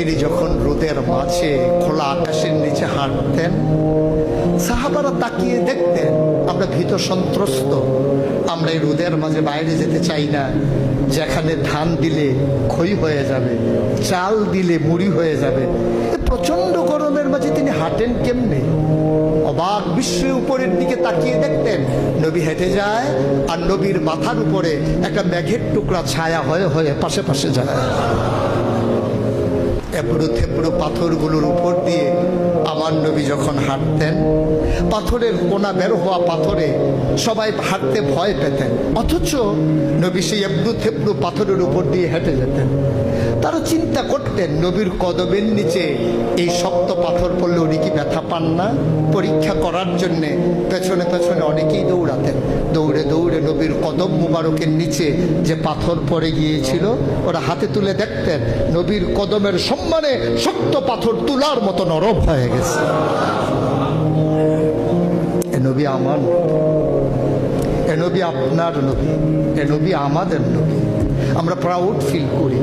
তিনি যখন রোদের মাঝে খোলা আকাশের নিচে হাঁটতেন, সাহাবারা তাকিয়ে দেখতেন আমরা ভীত সন্ত্রস্ত, আমরা এই রোদের মাঝে বাইরে যেতে চাই না, যেখানে ধান দিলে খই হয়ে যাবে, চাল দিলে মুড়ি হয়ে যাবে। প্রচন্ড গরমের মাঝে তিনি হাঁটেন কেমনে? অবাক বিশ্বের উপরের দিকে তাকিয়ে দেখতেন নবী হেঁটে যায়, আর নবীর মাথার উপরে একটা মেঘের টুকরা ছায়া হয়ে হয়ে পাশে পাশে যায়। এবড়ো থেবড়ো পাথরগুলোর উপর দিয়ে আমার নবী যখন হাঁটতেন, পাথরের কোনা বের হওয়া পাথরে সবাই হাঁটতে ভয় পেতেন, অথচ নবী সেই এবড়ো থেবড়ো পাথরের উপর দিয়ে হেঁটে যেতেন। তারা চিন্তা করতেন নবীর কদমের নিচে এই শক্ত পাথর পড়লে উনি কি ব্যথা পান না? পরীক্ষা করার জন্যে পেছনে পেছনে অনেকেই দৌড়াতেন। দৌড়ে দৌড়ে নবীর কদম মুবারকের নিচে যে পাথর পড়ে গিয়েছিল ওরা হাতে তুলে দেখতেন নবীর কদমের সম্মানে শক্ত পাথর তুলার মতো নরম হয়ে গেছে। এ নবী আমার, এ নবী আপনার নবী, এ নবী আমাদের নবী। আমরা প্রাউড ফিল করি।